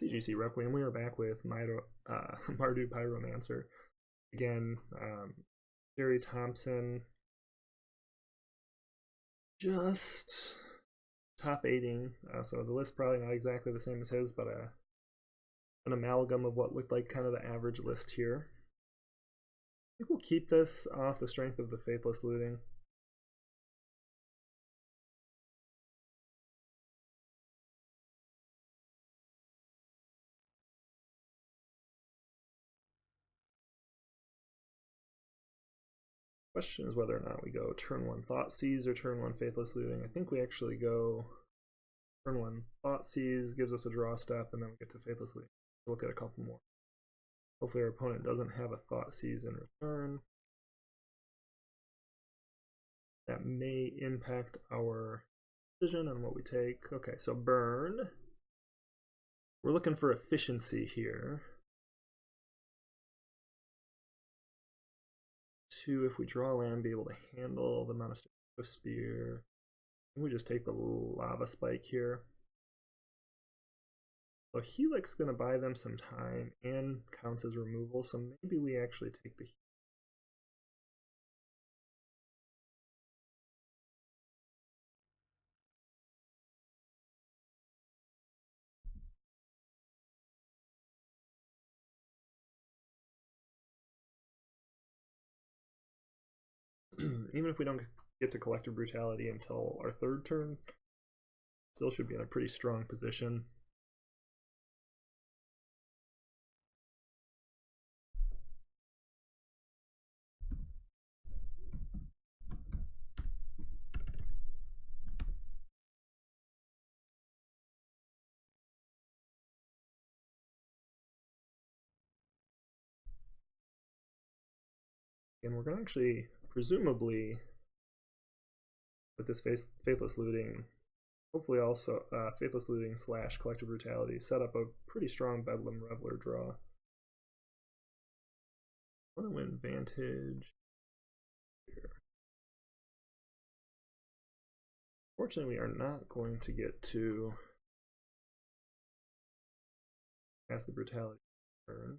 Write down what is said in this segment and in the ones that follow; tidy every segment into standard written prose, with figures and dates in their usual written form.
TGCRequiem. We are back with Mardu Pyromancer. Again, Jerry Thompson just top 8ing. So the list probably not exactly the same as his, but an amalgam of what looked like kind of the average list here. I think we'll keep this off the strength of the Faithless Looting. Question is whether or not we go turn 1 Thoughtseize or turn 1 Faithless Looting. I think we actually go turn 1 Thoughtseize, gives us a draw step, and then we get to Faithless Looting. We'll look at a couple more. Hopefully our opponent doesn't have a Thoughtseize in return. That may impact our decision on what we take. Okay, so burn. We're looking for efficiency here. 2, if we draw land, be able to handle the Monastery Spear. We just take the Lava Spike here. So Helix is going to buy them some time and counts as removal, so maybe we actually take the even if we don't get to Collective Brutality until our 3rd turn, still should be in a pretty strong position. And we're going to actually, presumably, with this Faithless Looting, hopefully also Faithless Looting / Collective Brutality, set up a pretty strong Bedlam Reveler draw. I want to win Vantage here. Fortunately, we are not going to get to cast the Brutality turn.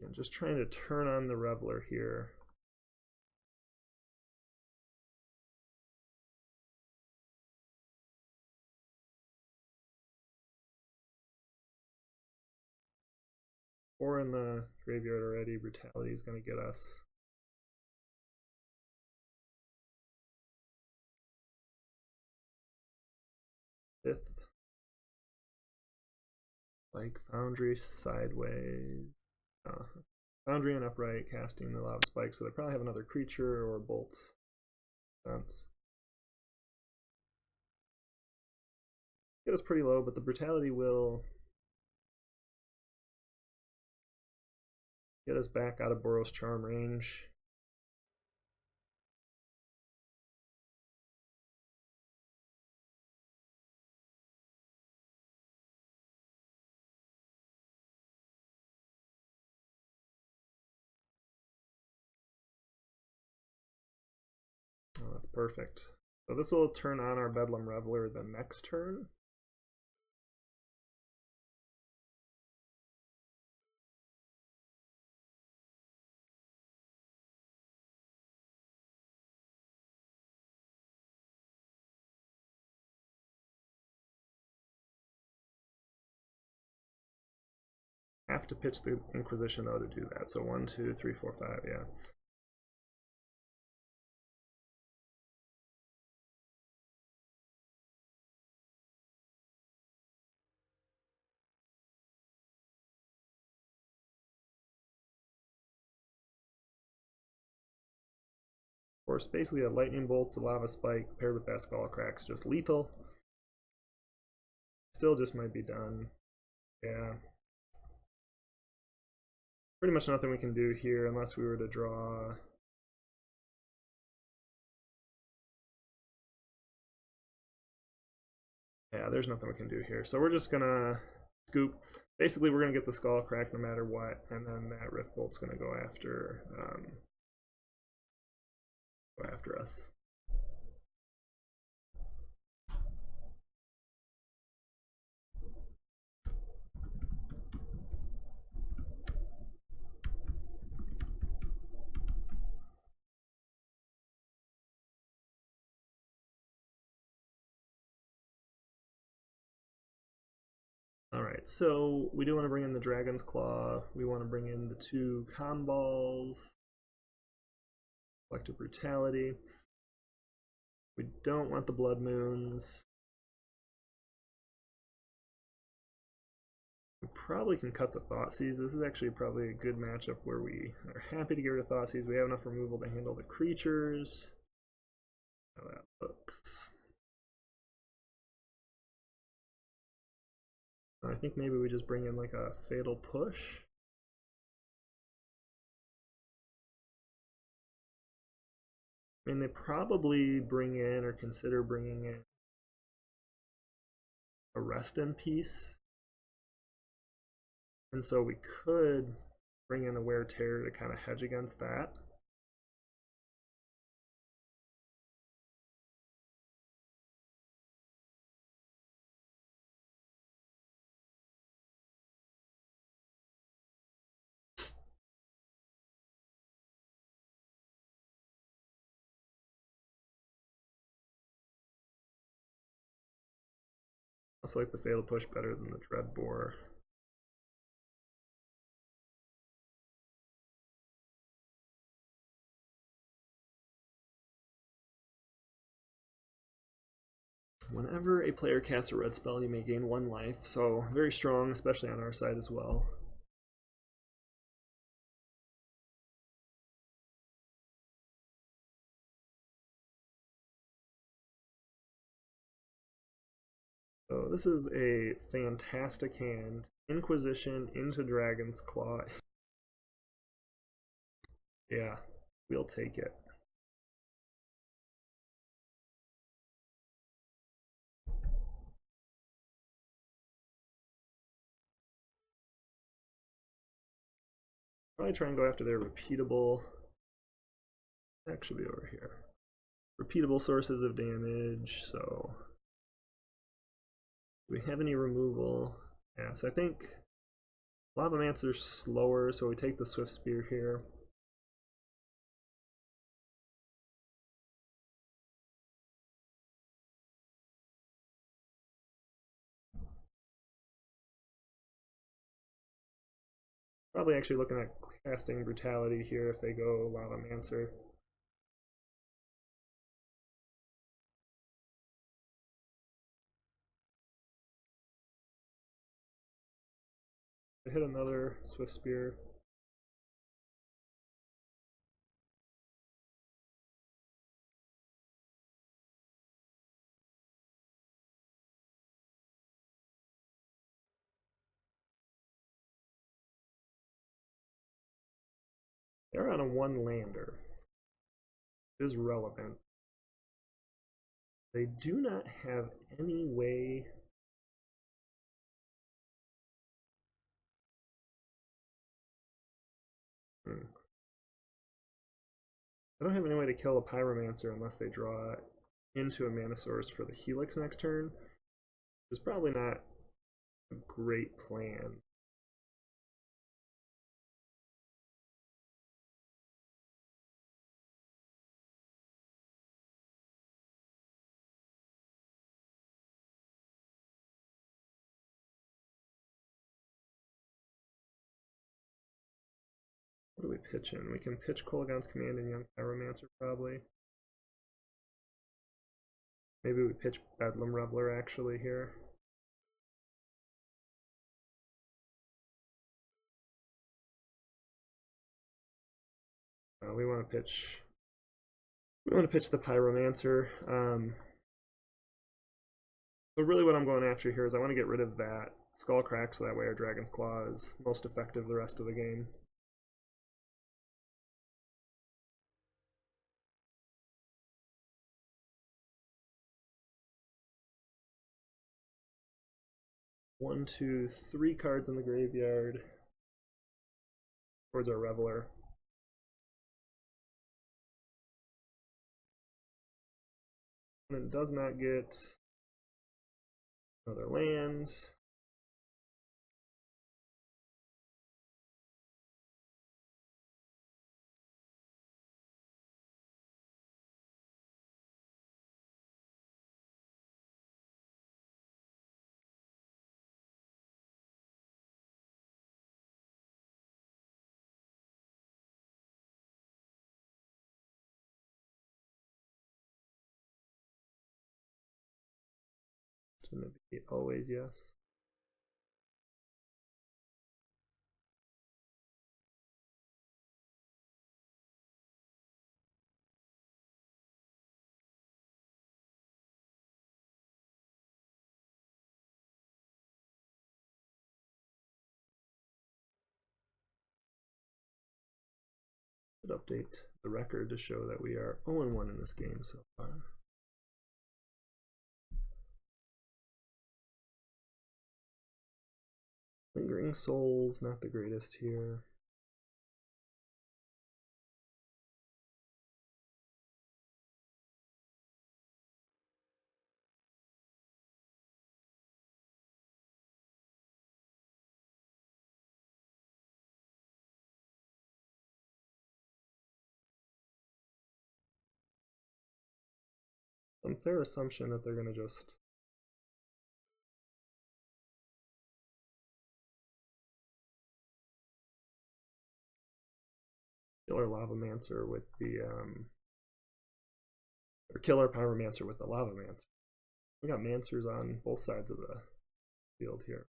I'm just trying to turn on the Reveler here. Or in the graveyard already. Brutality is going to get us. Fifth. Like Foundry sideways. Foundry and upright, casting the Lava Spike, so they probably have another creature or bolts. Sense. Get us pretty low, but the Brutality will get us back out of Boros Charm range. Oh, that's perfect. So this will turn on our Bedlam Reveler the next turn. Have to pitch the Inquisition though to do that. So 1, 2, 3, 4, 5, yeah. Of course, basically a Lightning Bolt to Lava Spike paired with that Skull Crack's just lethal. Still just might be done. Yeah. Pretty much nothing we can do here unless we were to draw. Yeah, there's nothing we can do here. So we're just gonna Scoop. Basically, we're going to get the Skull Crack no matter what, and then that Rift Bolt's going to go after us. Alright, so we do want to bring in the Dragon's Claw. We want to bring in the 2 Con Balls. Collective Brutality. We don't want the Blood Moons. We probably can cut the Thoughtseize. This is actually probably a good matchup where we are happy to get rid of Thoughtseize. We have enough removal to handle the creatures. How that looks. I think maybe we just bring in like a Fatal Push. I mean, they probably bring in or consider bringing in a Rest in Peace. And so we could bring in a Wear Terror to kind of hedge against that. I also like the Fatal Push better than the Dreadbore. Whenever a player casts a red spell, you may gain 1 life, so very strong, especially on our side as well. So this is a fantastic hand. Inquisition into Dragon's Claw. Yeah, we'll take it. Probably try and go after their repeatable. That should be over here. Repeatable sources of damage, so. Do we have any removal? Yeah, so I think Pyromancer's slower, so we take the Swift Spear here. Probably actually looking at casting Brutality here if they go Pyromancer. Hit another Swift Spear. They're on a 1 lander. It is relevant. They do not have any way. I don't have any way to kill a Pyromancer unless they draw into a Mana Source for the Helix next turn. It's probably not a great plan. What do we pitch in? We can pitch Kolaghan's Command and Young Pyromancer probably. Maybe we pitch Bedlam Reveler actually here. We want to pitch. We want to pitch the Pyromancer. So really, what I'm going after here is I want to get rid of that Skull Crack so that way our Dragon's Claw is most effective the rest of the game. 1, 2, 3 cards in the graveyard towards our Reveler. And it does not get another land. It's gonna be always yes. Should update the record to show that we are 0-1 in this game so far. Lingering Souls, not the greatest here. Some fair assumption that they're gonna just Killer Lavamancer with the or Killer Pyromancer with the Lavamancer. We got Mancers on both sides of the field here.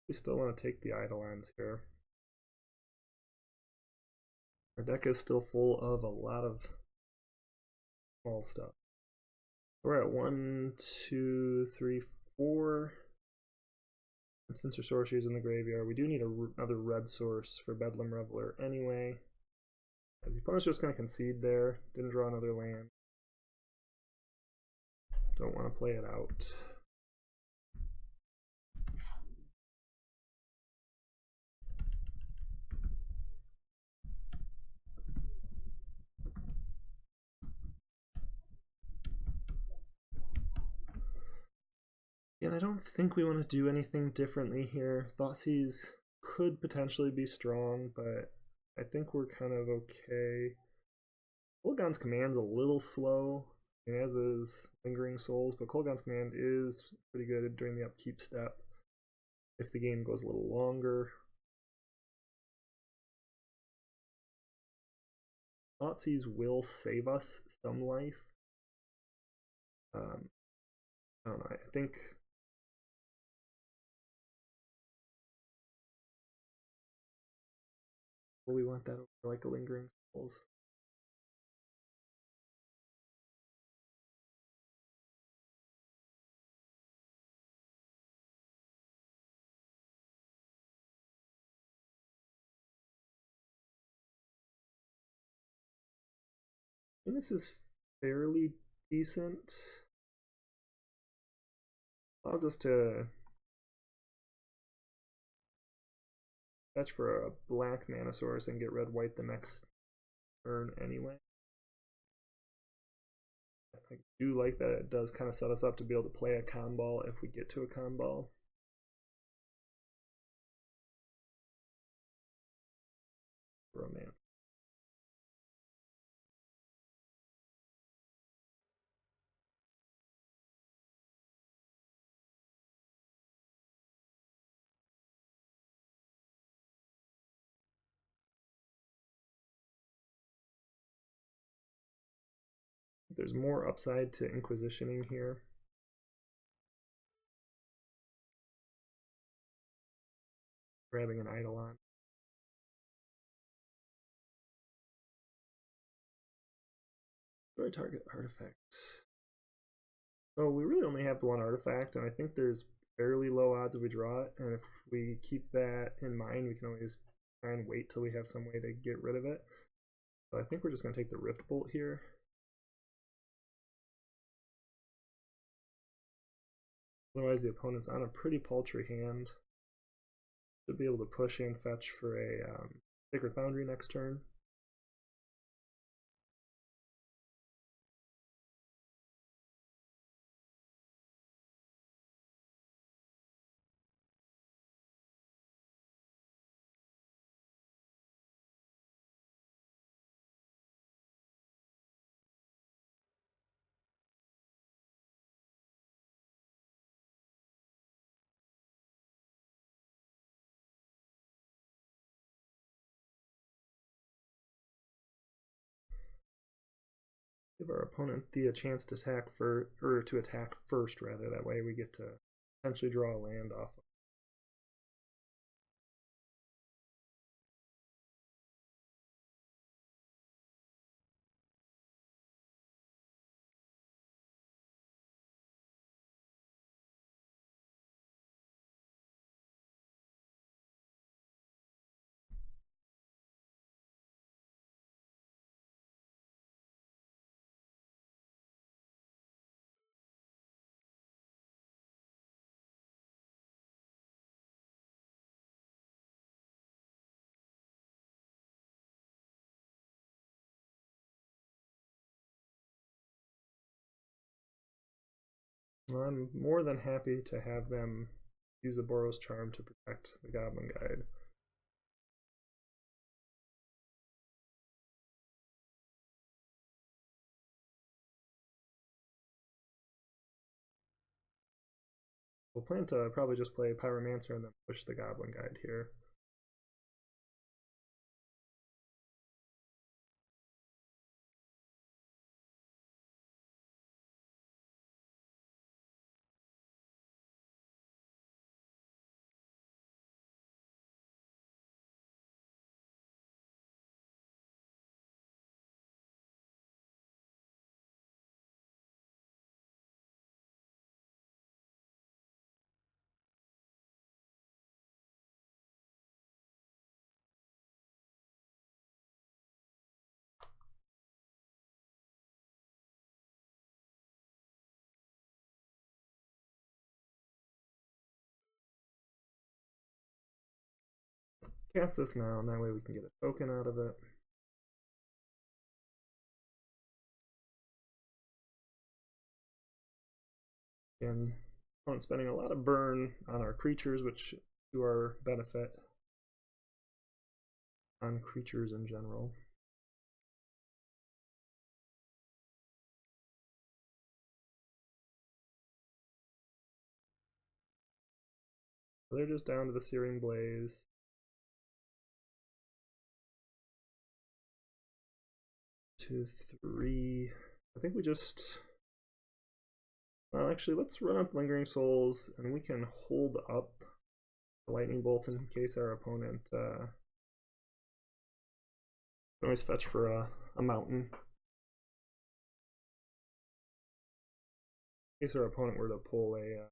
We still want to take the Eidolons here. Our deck is still full of a lot of small stuff. We're at 1, 2, 3, 4. And since our sorcery is in the graveyard, we do need another red source for Bedlam Reveler anyway. The opponent's just going to concede there. Didn't draw another land. Don't want to play it out. And I don't think we want to do anything differently here. Thoughtseize could potentially be strong, but I think we're kind of okay. Kolaghan's Command's a little slow, as is Lingering Souls, but Kolaghan's Command is pretty good during the upkeep step if the game goes a little longer. Thoughtseize will save us some life. I don't know, I think we want that over like a Lingering Souls. And this is fairly decent. Allows us to fetch for a black mana source and get red white the next turn anyway. I do like that it does kind of set us up to be able to play a Conball if we get to a Conball. Romance. There's more upside to Inquisitioning here. Grabbing an Eidolon. Destroy target artifact. So we really only have the one artifact, and I think there's fairly low odds if we draw it. And if we keep that in mind, we can always try and wait till we have some way to get rid of it. So I think we're just going to take the Rift Bolt here. Otherwise, the opponent's on a pretty paltry hand. Should be able to push and fetch for a Sacred Foundry next turn. Give our opponent a chance to attack or to attack first rather. That way we get to potentially draw a land off. I'm more than happy to have them use a Boros Charm to protect the Goblin Guide. We'll plan to probably just play Pyromancer and then push the Goblin Guide here. Cast this now, and that way we can get a token out of it. And opponent spending a lot of burn on our creatures, which to our benefit on creatures in general. So they're just down to the Searing Blaze. 2, 3. I think we just. Well, actually, let's run up Lingering Souls, and we can hold up the Lightning Bolt in case our opponent can always fetch for a mountain. In case our opponent were to pull a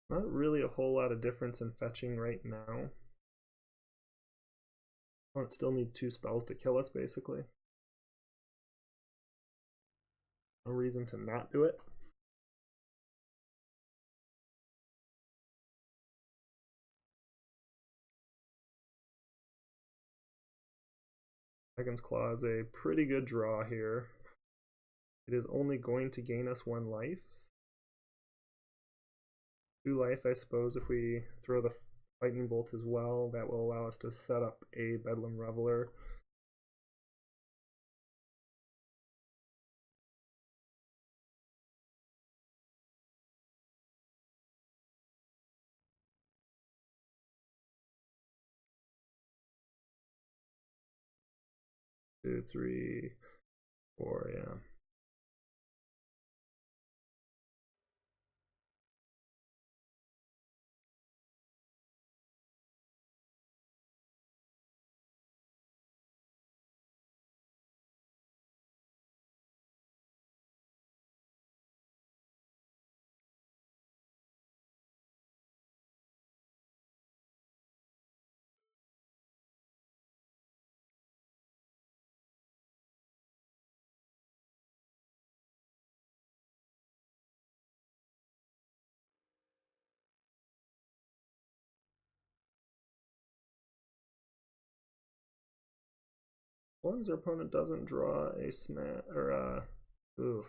not really a whole lot of difference in fetching right now. Opponent still needs 2 spells to kill us, basically. No reason to not do it. Dragon's Claw is a pretty good draw here. It is only going to gain us 1 life. 2 life, I suppose, if we throw the Lightning Bolt as well. That will allow us to set up a Bedlam Reveler. 2, 3, 4, yeah. As long as our opponent doesn't draw a smash or ooh,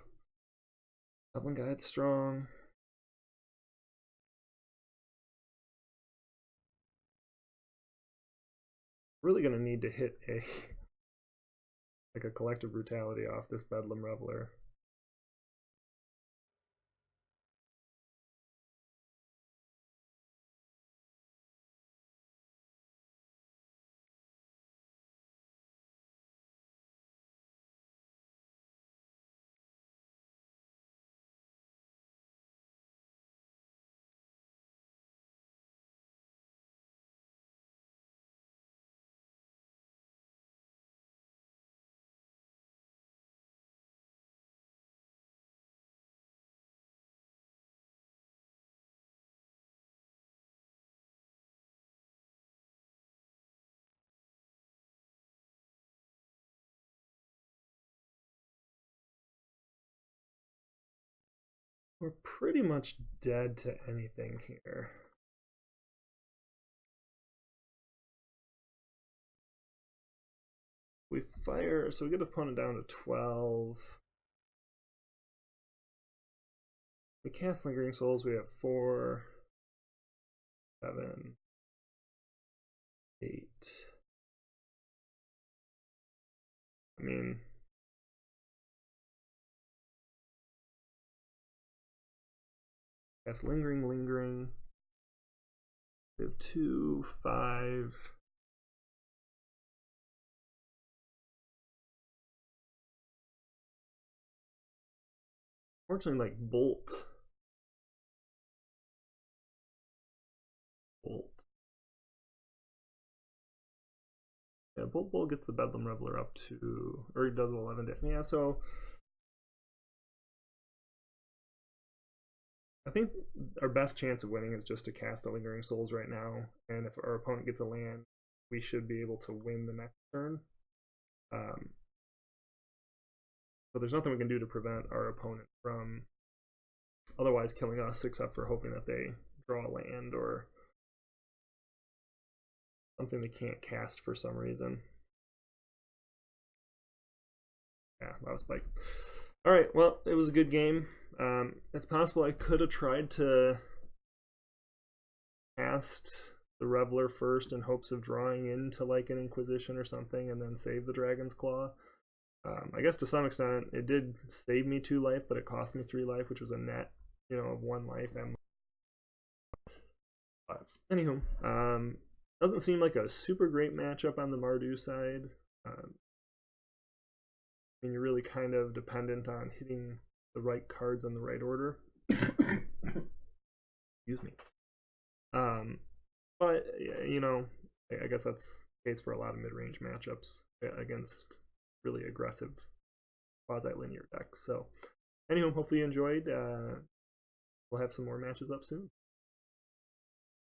Goblin Guide strong. Really gonna need to hit a like a collective brutality off this Bedlam Reveler. We're pretty much dead to anything here. We fire, so we get opponent down to 12. We cast Lingering Souls, we have 4, 7, 8. I mean, cast Lingering. We have 2, 5. Fortunately, like Bolt. Yeah, Bolt gets the Bedlam Reveler up to, or he does 11 different. Yeah, so I think our best chance of winning is just to cast a Lingering Souls right now, and if our opponent gets a land, we should be able to win the next turn. But there's nothing we can do to prevent our opponent from otherwise killing us, except for hoping that they draw a land or something they can't cast for some reason. Yeah, that was spike. All right, well, it was a good game. It's possible I could have tried to cast the Reveler first in hopes of drawing into like an Inquisition or something and then save the Dragon's Claw. I guess to some extent it did save me 2 life, but it cost me 3 life, which was a net, of 1 life. But anywho, doesn't seem like a super great matchup on the Mardu side. I mean, you're really kind of dependent on hitting the right cards in the right order. Excuse me. But I guess that's the case for a lot of mid-range matchups against really aggressive quasi-linear decks. So, anywho, hopefully you enjoyed. We'll have some more matches up soon.